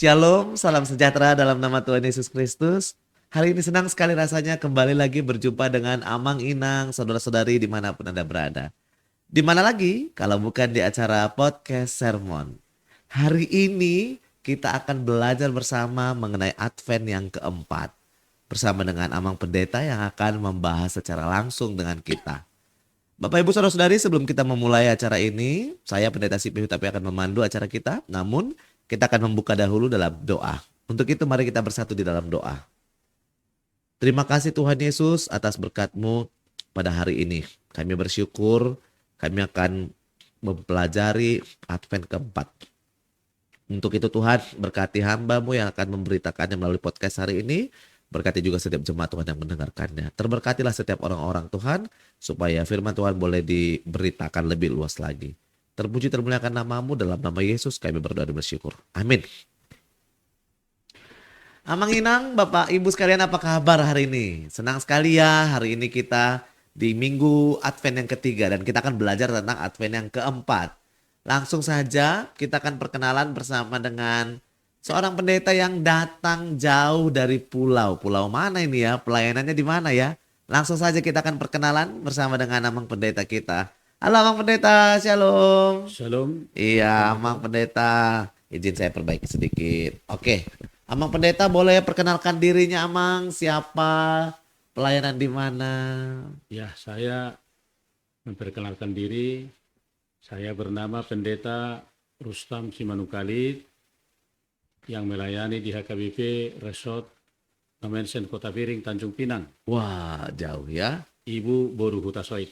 Shalom, salam sejahtera dalam nama Tuhan Yesus Kristus. Hari ini senang sekali rasanya kembali lagi berjumpa dengan Amang Inang, saudara-saudari dimanapun Anda berada. Di mana lagi kalau bukan di acara podcast sermon. Hari ini kita akan belajar bersama mengenai Advent yang keempat. Bersama dengan Amang Pendeta yang akan membahas secara langsung dengan kita. Bapak Ibu Saudara-saudari, sebelum kita memulai acara ini, saya Pendeta CPU tapi akan memandu acara kita. Namun kita akan membuka dahulu dalam doa. Untuk itu mari kita bersatu di dalam doa. Terima kasih Tuhan Yesus atas berkat-Mu pada hari ini. Kami bersyukur kami akan mempelajari Advent keempat. Untuk itu Tuhan berkati hamba-Mu yang akan memberitakannya melalui podcast hari ini. Berkati juga setiap jemaat Tuhan yang mendengarkannya. Terberkatilah setiap orang-orang Tuhan supaya firman Tuhan boleh diberitakan lebih luas lagi. Terpuji termuliakan nama-Mu, dalam nama Yesus kami berdoa dan bersyukur. Amin. Amang Inang, Bapak Ibu sekalian, apa kabar hari ini? Senang sekali ya, hari ini kita di minggu Advent yang ketiga dan kita akan belajar tentang Advent yang keempat. Langsung saja kita akan perkenalan bersama dengan seorang pendeta yang datang jauh dari pulau. Pulau mana ini ya? Pelayanannya di mana ya? Langsung saja kita akan perkenalan bersama dengan Amang Pendeta kita. Halo Amang Pendeta, shalom. Shalom. Iya, Amang Pendeta. Izin saya perbaiki sedikit. Oke, Amang Pendeta boleh perkenalkan dirinya, Amang. Siapa? Pelayanan di mana? Ya, saya memperkenalkan diri. Saya bernama Pendeta Rustam Simanukali yang melayani di HKBP Resort Nomensen Kota Piring, Tanjung Pinang. Wah, jauh ya. Ibu Boru Hutasoid.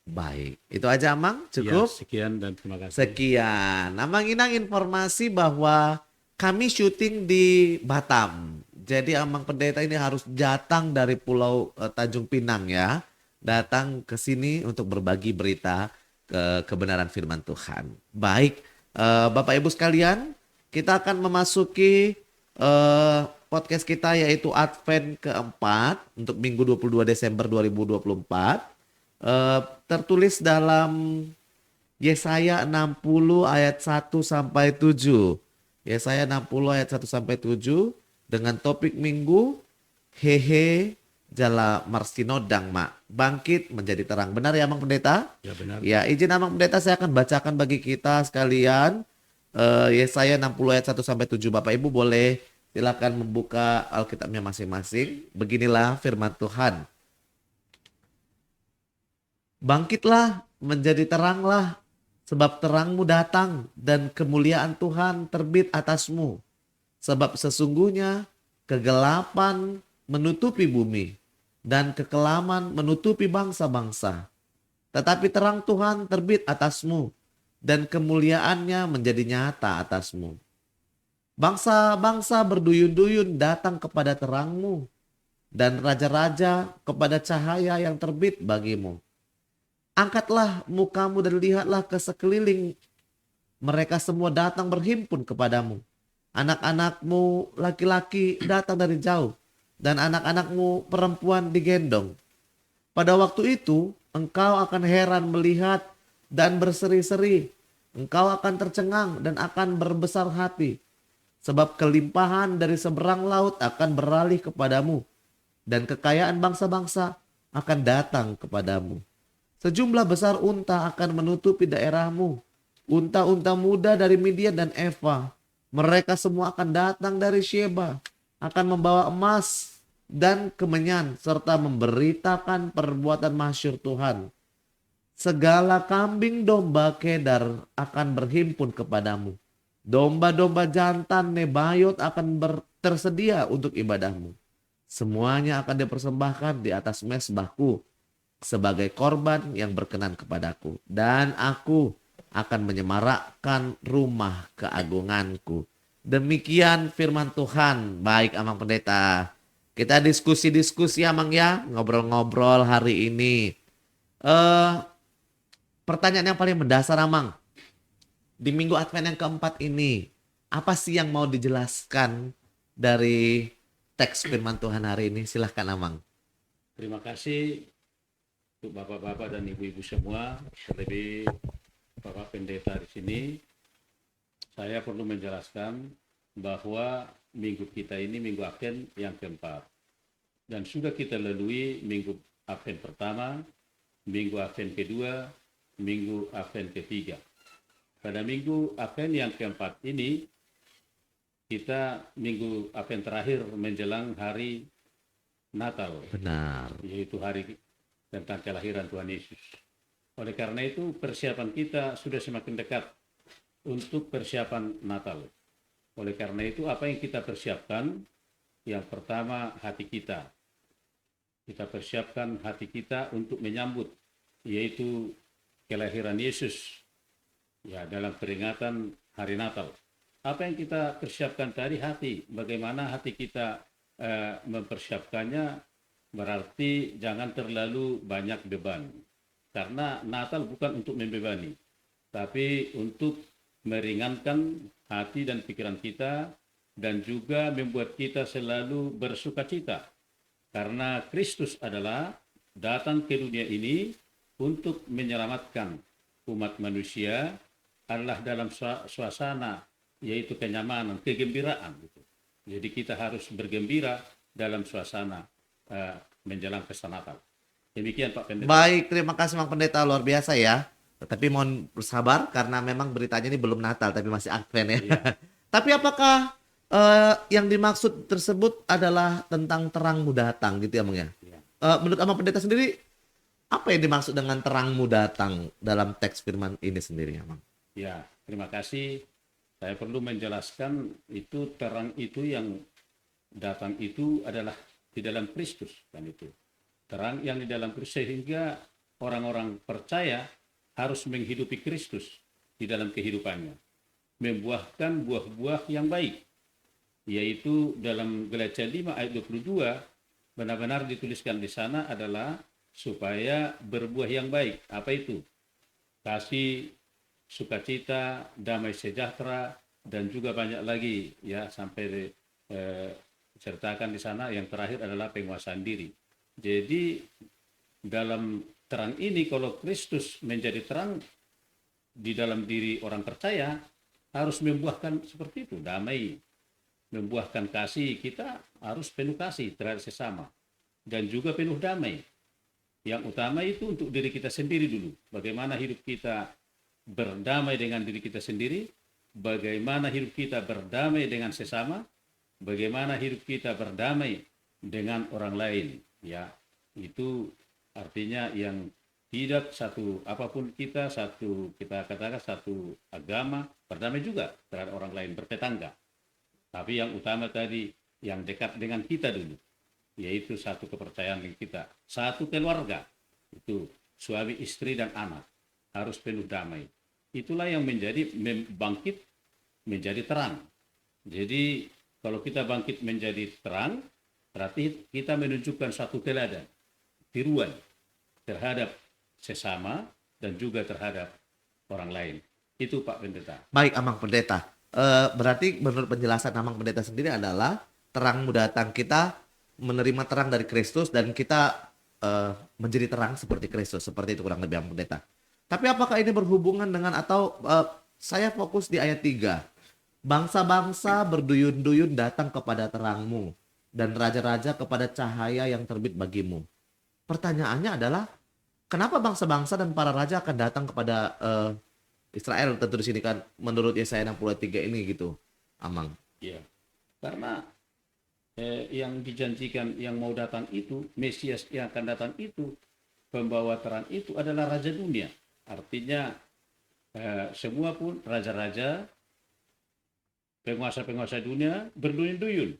Baik, itu aja Amang, Ya, cukup? sekian dan terima kasih. Sekian. Amang Inang informasi bahwa kami syuting di Batam. Jadi Amang Pendeta ini harus datang dari Pulau Tanjung Pinang ya. Datang ke sini untuk berbagi berita kebenaran firman Tuhan. Baik, Bapak Ibu sekalian, kita akan memasuki podcast kita yaitu Advent keempat untuk Minggu 22 Desember 2024. Tertulis dalam Yesaya 60 ayat 1 sampai 7. Yesaya 60 ayat 1 sampai 7 dengan topik minggu Hehe Jala Marsinodang Mak. Bangkit menjadi terang. Benar ya Amang Pendeta? Ya, benar. Ya, izin Amang Pendeta saya akan bacakan bagi kita sekalian Yesaya 60 ayat 1 sampai 7. Bapak Ibu boleh silakan membuka Alkitabnya masing-masing. Beginilah firman Tuhan. Bangkitlah menjadi teranglah, sebab terangmu datang dan kemuliaan Tuhan terbit atasmu. Sebab sesungguhnya kegelapan menutupi bumi dan kekelaman menutupi bangsa-bangsa. Tetapi terang Tuhan terbit atasmu dan kemuliaannya menjadi nyata atasmu. Bangsa-bangsa berduyun-duyun datang kepada terangmu dan raja-raja kepada cahaya yang terbit bagimu. Angkatlah mukamu dan lihatlah ke sekeliling. Mereka semua datang berhimpun kepadamu. Anak-anakmu laki-laki datang dari jauh. Dan anak-anakmu perempuan digendong. Pada waktu itu engkau akan heran melihat dan berseri-seri. Engkau akan tercengang dan akan berbesar hati. Sebab kelimpahan dari seberang laut akan beralih kepadamu. Dan kekayaan bangsa-bangsa akan datang kepadamu. Sejumlah besar unta akan menutupi daerahmu. Unta-unta muda dari Midian dan Eva. Mereka semua akan datang dari Sheba. Akan membawa emas dan kemenyan. Serta memberitakan perbuatan masyhur Tuhan. Segala kambing domba Kedar akan berhimpun kepadamu. Domba-domba jantan Nebayot akan tersedia untuk ibadahmu. Semuanya akan dipersembahkan di atas mezbahku sebagai korban yang berkenan kepadaku. Dan aku akan menyemarakkan rumah keagunganku. Demikian firman Tuhan. Baik Amang Pendeta, kita diskusi-diskusi Amang ya. Ngobrol-ngobrol hari ini. Pertanyaan yang paling mendasar Amang. Di minggu Advent yang keempat ini, apa sih yang mau dijelaskan dari teks firman Tuhan hari ini? Silahkan Amang. Terima kasih untuk bapak-bapak dan ibu-ibu semua, terlebih Bapak Pendeta di sini. Saya perlu menjelaskan bahwa minggu kita ini minggu Advent yang keempat. Dan sudah kita lalui minggu Advent pertama, minggu Advent kedua, minggu Advent ketiga. Pada minggu Advent yang keempat ini, kita minggu Advent terakhir menjelang hari Natal, Benar. yaitu hari tentang kelahiran Tuhan Yesus. Oleh karena itu persiapan kita sudah semakin dekat untuk persiapan Natal. Oleh karena itu apa yang kita persiapkan? Yang pertama hati kita. Kita persiapkan hati kita untuk menyambut yaitu kelahiran Yesus ya dalam peringatan hari Natal. Apa yang kita persiapkan tadi hati. Bagaimana hati kita mempersiapkannya berarti jangan terlalu banyak beban. Karena Natal bukan untuk membebani, tapi untuk meringankan hati dan pikiran kita dan juga membuat kita selalu bersukacita. Karena Kristus adalah datang ke dunia ini untuk menyelamatkan umat manusia adalah dalam suasana yaitu kenyamanan, kegembiraan. Jadi kita harus bergembira dalam suasana menjelang pesta Natal. Demikian Pak Pendeta. Baik, terima kasih Mang Pendeta, luar biasa ya. Tetapi mohon bersabar karena memang beritanya ini belum Natal tapi masih Advent ya. Iya. Tapi apakah yang dimaksud tersebut adalah tentang terangmu datang gitu ya Mang ya? Iya. Menurut Mang Pendeta sendiri apa yang dimaksud dengan terangmu datang dalam teks firman ini sendiri ya Mang? Ya, terima kasih. Saya perlu menjelaskan itu terang itu yang datang itu adalah di dalam Kristus kan itu. Terang yang di dalam Kristus sehingga orang-orang percaya harus menghidupi Kristus di dalam kehidupannya. Membuahkan buah-buah yang baik. Yaitu dalam Galatia 5 ayat 22 benar-benar dituliskan di sana adalah supaya berbuah yang baik. Apa itu? Kasih, sukacita, damai sejahtera, dan juga banyak lagi ya sampai diceritakan di sana. Yang terakhir adalah penguasaan diri. Jadi dalam terang ini kalau Kristus menjadi terang di dalam diri orang percaya harus membuahkan seperti itu, damai, membuahkan kasih. Kita harus penuh kasih terhadap sesama dan juga penuh damai. Yang utama itu untuk diri kita sendiri dulu. Bagaimana hidup kita berdamai dengan diri kita sendiri, bagaimana hidup kita berdamai dengan sesama, bagaimana hidup kita berdamai dengan orang lain. Ya, itu artinya yang tidak satu apapun kita katakan satu agama berdamai juga terhadap orang lain bertetangga. Tapi yang utama tadi yang dekat dengan kita dulu, yaitu satu kepercayaan kita, satu keluarga itu suami istri dan anak harus penuh damai. Itulah yang menjadi bangkit menjadi terang. Jadi kalau kita bangkit menjadi terang, berarti kita menunjukkan satu teladan, tiruan terhadap sesama dan juga terhadap orang lain. Itu Pak Pendeta. Baik, Amang Pendeta. Berarti menurut penjelasan Amang Pendeta sendiri adalah terangmu datang, kita menerima terang dari Kristus dan kita menjadi terang seperti Kristus. Seperti itu kurang lebih Amang Pendeta. Tapi apakah ini berhubungan dengan atau saya fokus di ayat 3. Bangsa-bangsa berduyun-duyun datang kepada terangmu dan raja-raja kepada cahaya yang terbit bagimu. Pertanyaannya adalah kenapa bangsa-bangsa dan para raja akan datang kepada Israel tentu di sini kan menurut Yesaya 63 ini gitu, Amang. Ya, karena yang dijanjikan yang mau datang itu, Mesias yang akan datang itu, pembawa terang itu adalah Raja dunia. Artinya semua pun raja-raja, penguasa-penguasa dunia berduyun-duyun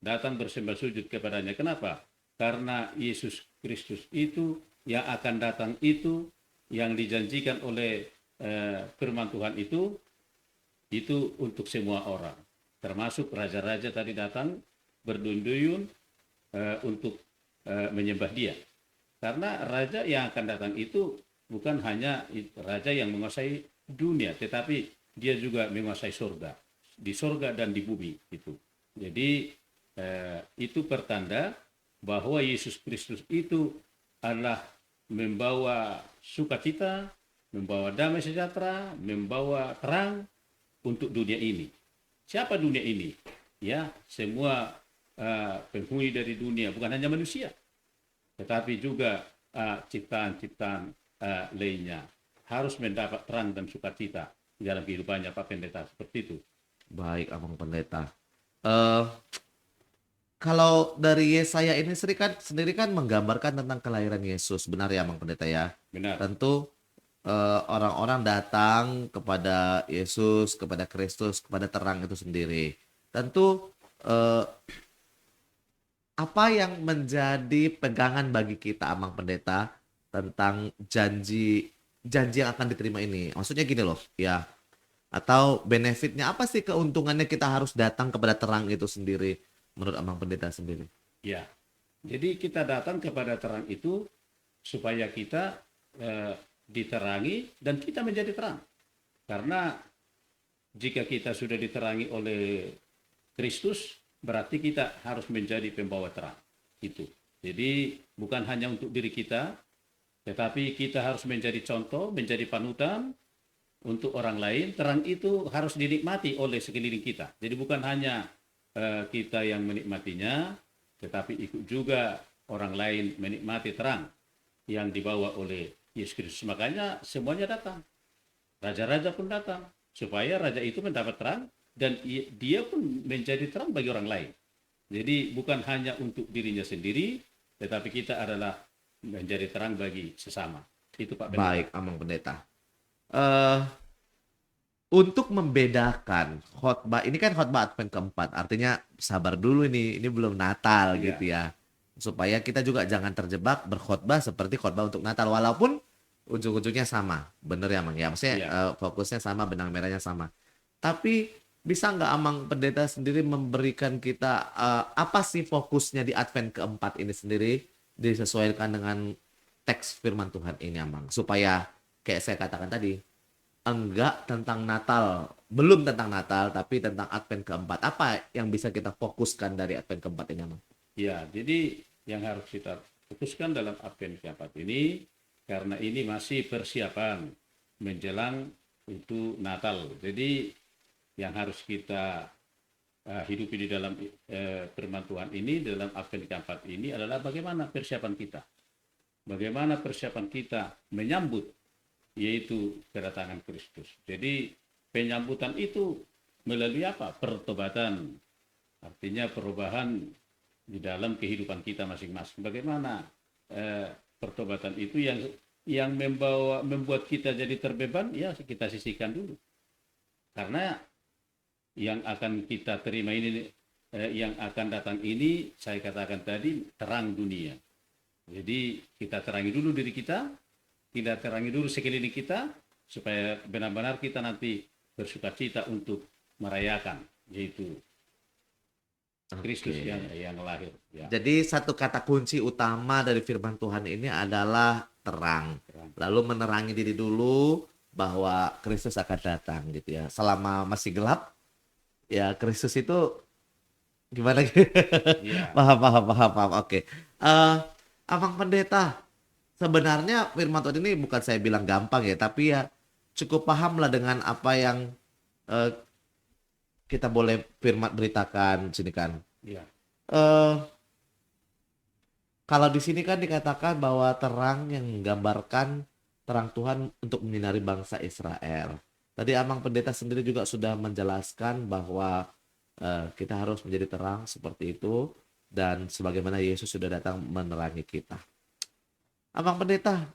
datang bersembah sujud kepadanya. Kenapa? Karena Yesus Kristus itu yang akan datang itu, yang dijanjikan oleh firman Tuhan itu untuk semua orang. Termasuk raja-raja tadi datang berduyun-duyun untuk menyembah dia. Karena raja yang akan datang itu bukan hanya raja yang menguasai dunia, tetapi dia juga menguasai surga. Di surga dan di bumi itu. Jadi itu pertanda bahwa Yesus Kristus itu adalah membawa sukacita, membawa damai sejahtera, membawa terang untuk dunia ini. Siapa dunia ini? Ya, semua penghuni dari dunia, bukan hanya manusia, tetapi juga ciptaan-ciptaan lainnya harus mendapat terang dan sukacita di dalam kehidupannya, Pak Pendeta, seperti itu. Baik, Abang Pendeta. Eh, Kalau dari Yesaya ini sendiri kan menggambarkan tentang kelahiran Yesus, benar ya, Abang Pendeta ya? Benar. Tentu orang-orang datang kepada Yesus, kepada Kristus, kepada terang itu sendiri. Tentu eh, apa yang menjadi pegangan bagi kita, Abang Pendeta, tentang janji janji yang akan diterima ini? Maksudnya gini loh, ya. Atau benefitnya apa sih, keuntungannya kita harus datang kepada terang itu sendiri menurut Abang Pendeta sendiri? Ya, jadi kita datang kepada terang itu supaya kita diterangi dan kita menjadi terang. Karena jika kita sudah diterangi oleh Kristus, berarti kita harus menjadi pembawa terang. Itu. Jadi bukan hanya untuk diri kita, tetapi kita harus menjadi contoh, menjadi panutan untuk orang lain. Terang itu harus dinikmati oleh sekeliling kita. Jadi bukan hanya kita yang menikmatinya, tetapi ikut juga orang lain menikmati terang yang dibawa oleh Yesus Kristus. Makanya semuanya datang. Raja-raja pun datang supaya raja itu mendapat terang dan dia pun menjadi terang bagi orang lain. Jadi bukan hanya untuk dirinya sendiri, tetapi kita adalah menjadi terang bagi sesama. Itu Pak Pendeta. Baik, Abang Pendeta. Eh untuk membedakan khotbah ini, kan khotbah Advent keempat, artinya sabar dulu, ini belum Natal Iya, gitu ya. Supaya kita juga jangan terjebak berkhotbah seperti khotbah untuk Natal, walaupun ujung-ujungnya sama. Bener ya, Mang? Ya, maksudnya iya, fokusnya sama, benang merahnya sama. Tapi bisa nggak Amang Pendeta sendiri memberikan kita apa sih fokusnya di Advent keempat ini sendiri, disesuaikan dengan teks firman Tuhan ini, Amang, supaya kayak saya katakan tadi, enggak tentang Natal, belum tentang Natal, tapi tentang Advent keempat. Apa yang bisa kita fokuskan dari Advent keempat ini, Amang? iya. Jadi yang harus kita fokuskan dalam Advent keempat ini, karena ini masih persiapan menjelang itu Natal. Jadi yang harus kita hidupi di dalam firman Tuhan ini, dalam Advent keempat ini adalah bagaimana persiapan kita. Bagaimana persiapan kita menyambut yaitu kedatangan Kristus. Jadi penyambutan itu melalui apa? Pertobatan. Artinya perubahan di dalam kehidupan kita masing-masing. Bagaimana pertobatan itu yang membuat kita jadi terbeban, ya kita sisihkan dulu. Karena yang akan kita terima ini, yang akan datang ini, saya katakan tadi, terang dunia. Jadi kita terangi dulu diri kita terangi dulu sekeliling kita, supaya benar-benar kita nanti bersukacita untuk merayakan, yaitu Kristus Oke. yang lahir. Ya, Jadi satu kata kunci utama dari firman Tuhan ini adalah terang. terang. Lalu menerangi diri dulu bahwa Kristus akan datang gitu ya. Selama masih gelap, ya Kristus itu gimana? Ya, Paham, paham, paham, paham. Oke. Abang Pendeta, sebenarnya firman Tuhan ini bukan saya bilang gampang ya, tapi ya cukup paham lah dengan apa yang eh, kita boleh firman beritakan sini kan. ya, Eh Kalau di sini kan dikatakan bahwa terang yang menggambarkan terang Tuhan untuk menyinari bangsa Israel. Tadi Abang Pendeta sendiri juga sudah menjelaskan bahwa kita harus menjadi terang seperti itu, dan sebagaimana Yesus sudah datang menerangi kita. Abang Pendeta,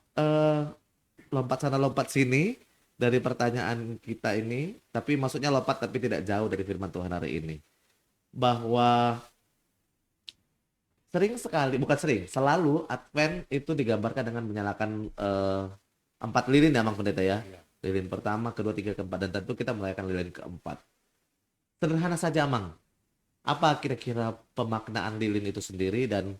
lompat sana lompat sini dari pertanyaan kita ini, tapi maksudnya lompat tapi tidak jauh dari firman Tuhan hari ini. Bahwa sering sekali, bukan sering, selalu Advent itu digambarkan dengan menyalakan 4 lilin ya, Bang Pendeta ya. ya. Lilin pertama, kedua, tiga, keempat, dan tentu kita merayakan lilin keempat. Sederhana saja, Mang. Apa kira-kira pemaknaan lilin itu sendiri, dan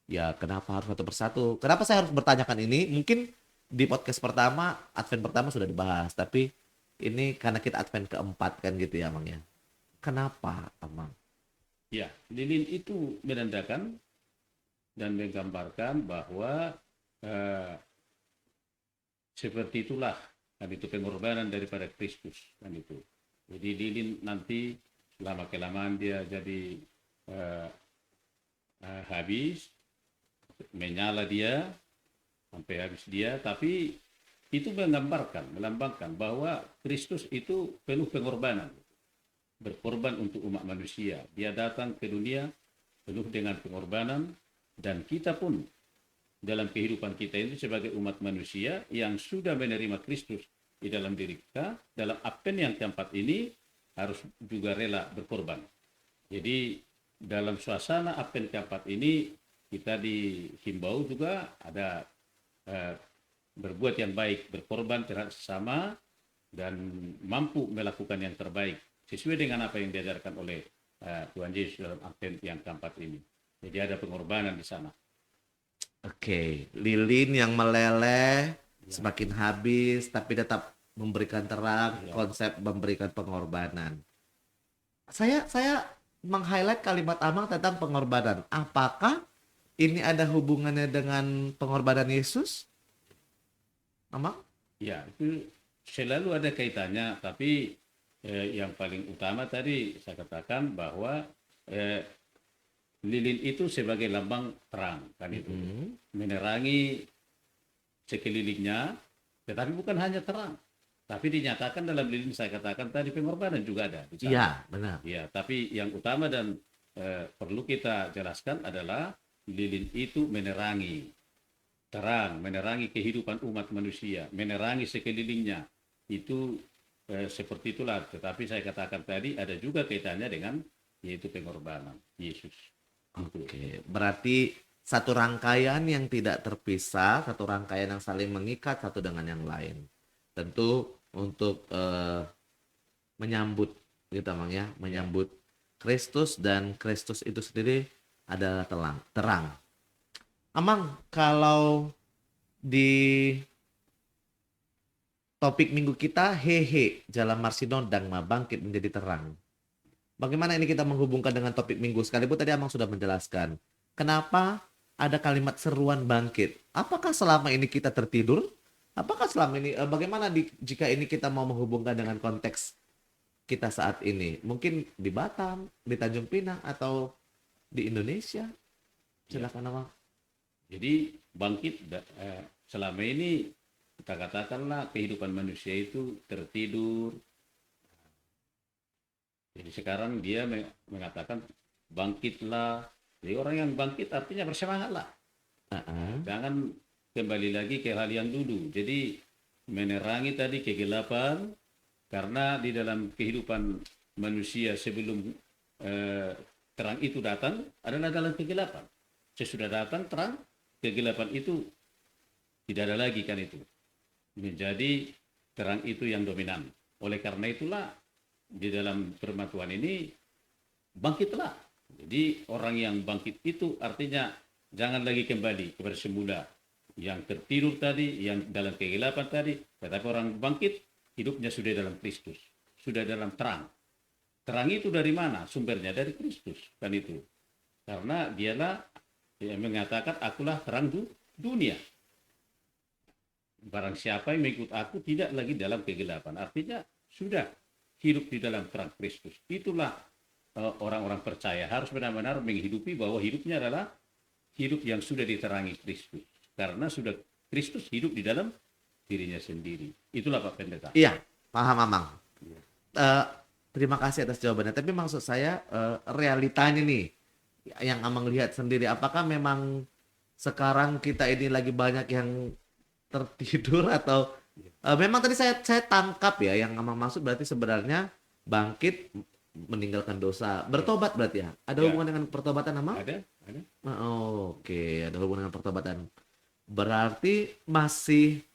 ya kenapa harus satu persatu? Kenapa saya harus bertanyakan ini? Mungkin di podcast pertama, Advent pertama sudah dibahas, tapi ini karena kita Advent keempat kan gitu ya, Mang ya. Kenapa, Mang? Ya, lilin itu menandakan dan menggambarkan bahwa seperti itulah kan itu pengorbanan daripada Kristus kan itu. Jadi lilin nanti lama kelamaan dia jadi eh, habis, menyala dia sampai habis dia, tapi itu melambangkan bahwa Kristus itu penuh pengorbanan, berkorban untuk umat manusia. Dia datang ke dunia penuh dengan pengorbanan, dan kita pun dalam kehidupan kita ini sebagai umat manusia yang sudah menerima Kristus di dalam diri kita, dalam Advent yang keempat ini harus juga rela berkorban. Jadi dalam suasana Advent keempat ini kita dihimbau juga ada berbuat yang baik, berkorban terhadap sesama, dan mampu melakukan yang terbaik sesuai dengan apa yang diajarkan oleh Tuhan Yesus dalam Advent yang keempat ini. Jadi ada pengorbanan di sana. Oke, lilin yang meleleh Ya. semakin habis tapi tetap memberikan terang, Ya. konsep memberikan pengorbanan. Saya meng-highlight kalimat Amang tentang pengorbanan. Apakah ini ada hubungannya dengan pengorbanan Yesus? Amang? Ya, itu selalu ada kaitannya, tapi yang paling utama tadi saya katakan bahwa lilin itu sebagai lambang terang, kan itu. Menerangi sekelilingnya, tetapi bukan hanya terang. Tapi dinyatakan dalam lilin, saya katakan tadi, pengorbanan juga ada di sana. Iya, benar. Ya, tapi yang utama dan perlu kita jelaskan adalah lilin itu menerangi terang, menerangi kehidupan umat manusia, menerangi sekelilingnya. Itu seperti itulah. Tetapi saya katakan tadi ada juga kaitannya dengan yaitu pengorbanan Yesus. Oke, berarti satu rangkaian yang tidak terpisah, satu rangkaian yang saling mengikat satu dengan yang lain. Tentu untuk menyambut gitu Mang ya, menyambut Kristus, dan Kristus itu sendiri adalah terang. Amang, kalau di topik minggu kita hehe, jalan Marsinondang bangkit menjadi terang. Bagaimana ini kita menghubungkan dengan topik minggu? Sekalipun tadi Amang sudah menjelaskan. Kenapa ada kalimat seruan bangkit? Apakah selama ini kita tertidur? Apakah selama ini, bagaimana jika ini kita mau menghubungkan dengan konteks kita saat ini? Mungkin di Batam, di Tanjung Pinang, atau di Indonesia? Silakan Amang. Jadi bangkit selama ini kita katakanlah kehidupan manusia itu tertidur. Jadi sekarang dia mengatakan bangkitlah. Jadi orang yang bangkit artinya bersemangatlah. Jangan kembali lagi ke hal yang dulu. Jadi menerangi tadi kegelapan, karena di dalam kehidupan manusia sebelum terang itu datang adalah dalam kegelapan. Sesudah datang terang, kegelapan itu tidak ada lagi, kan itu. Menjadi terang itu yang dominan. Oleh karena itulah di dalam firman Tuhan ini bangkitlah. Jadi orang yang bangkit itu artinya jangan lagi kembali kepada semula, yang tertidur tadi, yang dalam kegelapan tadi, tetapi orang bangkit hidupnya sudah dalam Kristus, sudah dalam terang. Terang itu dari mana? Sumbernya dari Kristus, kan itu. Karena dialah yang mengatakan akulah terang dunia. Barang siapa yang mengikut aku tidak lagi dalam kegelapan. Artinya sudah hidup di dalam terang Kristus. Itulah orang-orang percaya harus benar-benar menghidupi bahwa hidupnya adalah hidup yang sudah diterangi Kristus. Karena sudah Kristus hidup di dalam dirinya sendiri. Itulah Pak Pendeta. Iya, paham Amang. Terima kasih atas jawabannya. Tapi maksud saya realitanya nih yang Amang lihat sendiri, apakah memang sekarang kita ini lagi banyak yang tertidur, atau memang tadi saya tangkap ya yang Amang maksud berarti sebenarnya bangkit meninggalkan dosa, bertobat berarti ya. Ada hubungan dengan pertobatan Amang? Ada. Oke, ada hubungan dengan pertobatan. Berarti masih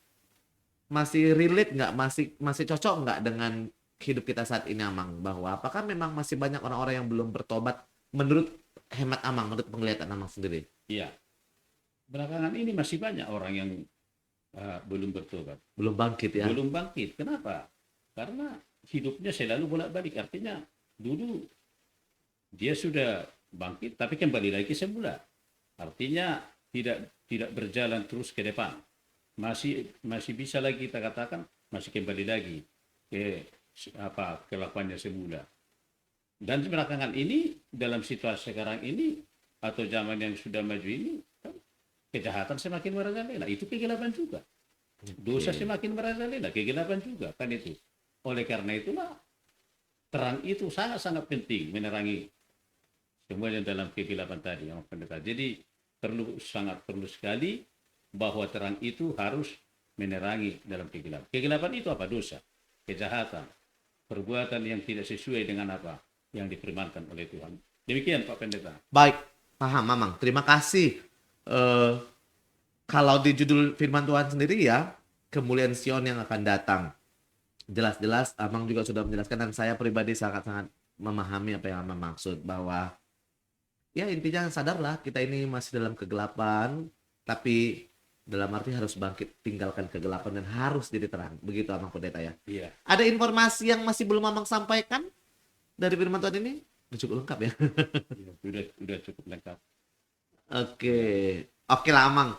relate nggak, masih cocok nggak dengan hidup kita saat ini Amang, bahwa apakah memang masih banyak orang-orang yang belum bertobat menurut hemat Amang, menurut penglihatan Amang sendiri? Iya. Belakangan ini masih banyak orang yang belum bertobat. Belum bangkit ya? Belum bangkit. Kenapa? Karena hidupnya selalu bolak-balik. Artinya dulu dia sudah bangkit tapi kembali lagi semula. Artinya tidak berjalan terus ke depan. Masih bisa lagi kita katakan masih kembali lagi ke kelakuannya semula. Dan belakangan ini, dalam situasi sekarang ini, atau zaman yang sudah maju ini, kan, kejahatan semakin merajalela. Itu kegelapan juga. Dosa semakin merajalela, kegelapan juga. Kan itu. Oleh karena itulah, terang itu sangat-sangat penting menerangi semua yang dalam kegelapan tadi. Yang pendeta. Jadi, sangat perlu sekali bahwa terang itu harus menerangi dalam kegelapan. Kegelapan itu apa? Dosa, kejahatan, perbuatan yang tidak sesuai dengan apa yang difirmankan oleh Tuhan. Demikian Pak Pendeta. Baik, paham Mamang. Terima kasih. Eh, Kalau di judul firman Tuhan sendiri ya, kemuliaan Sion yang akan datang. Jelas-jelas Amang juga sudah menjelaskan dan saya pribadi sangat-sangat memahami apa yang Amang maksud bahwa ya intinya sadarlah kita ini masih dalam kegelapan, tapi dalam arti harus bangkit tinggalkan kegelapan dan harus jadi terang. Begitu Amang Pendeta ya. Iya. Ada informasi yang masih belum Amang sampaikan dari firman Tuhan ini? Udah cukup lengkap ya. Sudah cukup lengkap. Oke, oke lah Amang.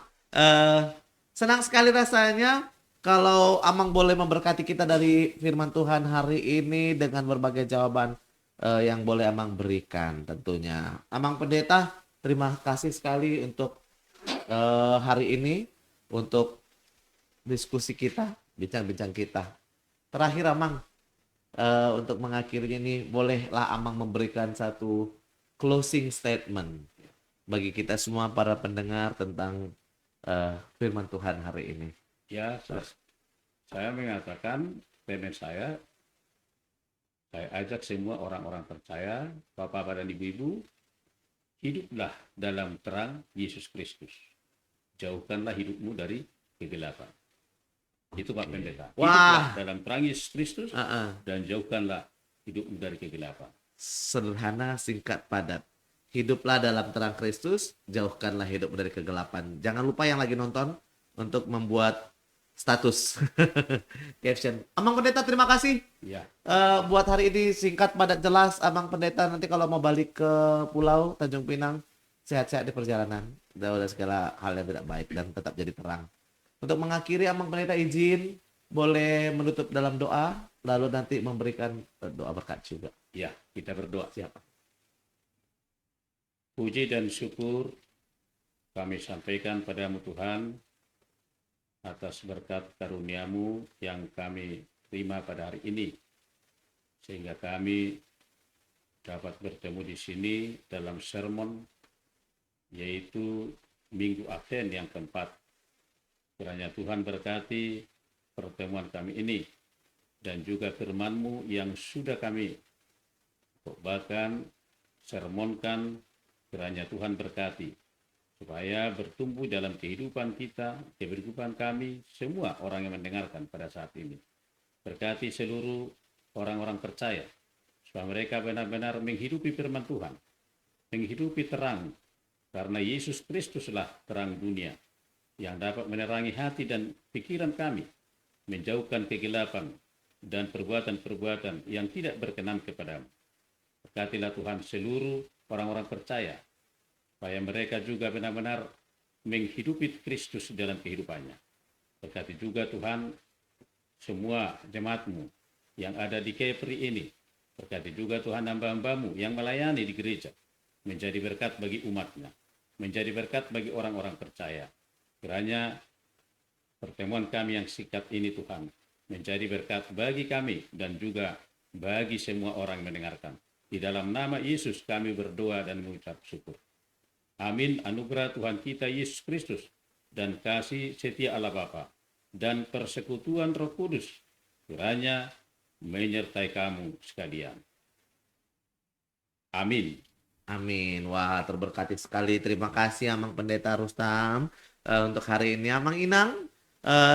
Senang sekali rasanya kalau Amang boleh memberkati kita dari firman Tuhan hari ini dengan berbagai jawaban yang boleh Amang berikan tentunya. Amang Pendeta, terima kasih sekali untuk hari ini, untuk diskusi kita, bincang-bincang kita. Terakhir Amang, untuk mengakhiri ini, bolehlah Amang memberikan satu closing statement bagi kita semua para pendengar tentang firman Tuhan hari ini. Ya, saya mengatakan statement saya ajak semua orang-orang percaya, Bapak-Bapak dan Ibu-Ibu, hiduplah dalam terang Yesus Kristus. Jauhkanlah hidupmu dari kegelapan. Itu Pak Pendeta. Hiduplah dalam terang Yesus Kristus dan jauhkanlah hidupmu dari kegelapan. Sederhana, singkat, padat. Hiduplah dalam terang Kristus, jauhkanlah hidupmu dari kegelapan. Jangan lupa yang lagi nonton untuk membuat status caption. Amang Pendeta, terima kasih. Ya. Buat hari ini singkat, padat, jelas. Amang Pendeta nanti kalau mau balik ke pulau Tanjung Pinang, sehat-sehat di perjalanan. Udah segala hal yang tidak baik dan tetap jadi terang. Untuk mengakhiri, Amang Pendeta izin boleh menutup dalam doa, lalu nanti memberikan doa berkat juga. Ya, kita berdoa. Siapa? Puji dan syukur kami sampaikan padamu Tuhan atas berkat karunia-Mu yang kami terima pada hari ini. Sehingga kami dapat bertemu di sini dalam sermon, yaitu Minggu Advent yang keempat. Kiranya Tuhan berkati pertemuan kami ini dan juga firman-Mu yang sudah kami bahkan sermonkan. Kiranya Tuhan berkati supaya bertumbuh dalam kehidupan kita, kehidupan kami, semua orang yang mendengarkan pada saat ini. Berkati seluruh orang-orang percaya supaya mereka benar-benar menghidupi firman Tuhan, menghidupi terang, karena Yesus Kristuslah terang dunia yang dapat menerangi hati dan pikiran kami, menjauhkan kegelapan dan perbuatan-perbuatan yang tidak berkenan kepadamu. Berkatilah Tuhan seluruh orang-orang percaya, supaya mereka juga benar-benar menghidupi Kristus dalam kehidupannya. Berkati juga Tuhan semua jemaat-Mu yang ada di Kepri ini. Berkati juga Tuhan hamba-hamba-Mu yang melayani di gereja, menjadi berkat bagi umat-Nya, menjadi berkat bagi orang-orang percaya. Kiranya pertemuan kami yang singkat ini Tuhan, menjadi berkat bagi kami dan juga bagi semua orang yang mendengarkan. Di dalam nama Yesus kami berdoa dan mengucap syukur. Amin. Anugerah Tuhan kita Yesus Kristus dan kasih setia Allah Bapa dan persekutuan Roh Kudus kiranya menyertai kamu sekalian. Amin. Amin. Wah, terberkati sekali. Terima kasih Amang Pendeta Rustam untuk hari ini. Amang Inang,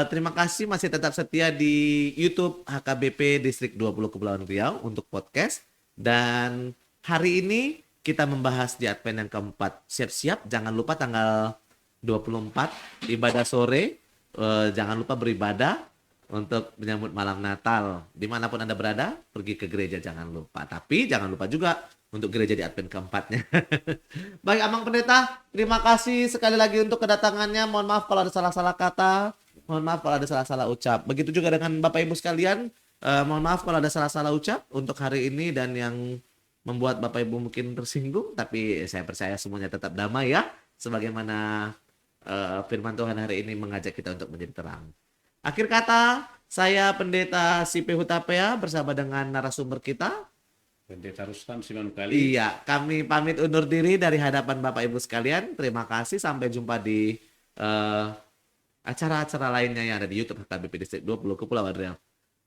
terima kasih masih tetap setia di YouTube HKBP Distrik 20 Kepulauan Riau untuk podcast. Dan hari ini kita membahas di Advent yang keempat. Siap-siap, jangan lupa tanggal 24 ibadah sore. Jangan lupa beribadah untuk menyambut malam Natal. Dimanapun Anda berada, pergi ke gereja jangan lupa. Tapi jangan lupa juga untuk gereja di Advent keempatnya. Baik Amang Pendeta, terima kasih sekali lagi untuk kedatangannya. Mohon maaf kalau ada salah-salah kata. Mohon maaf kalau ada salah-salah ucap. Begitu juga dengan Bapak Ibu sekalian. Mohon maaf kalau ada salah-salah ucap untuk hari ini dan yang membuat Bapak Ibu mungkin tersinggung, tapi saya percaya semuanya tetap damai ya, sebagaimana firman Tuhan hari ini mengajak kita untuk menjadi terang. Akhir kata, saya Pendeta Sipe Hutapea bersama dengan narasumber kita. Pendeta Rustam Siman Kali. Iya, kami pamit undur diri dari hadapan Bapak Ibu sekalian. Terima kasih, sampai jumpa di acara-acara lainnya yang ada di YouTube HKBP Distrik 20 Kepulauan Riau.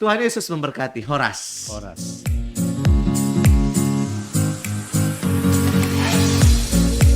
Tuhan Yesus memberkati. Horas. Horas.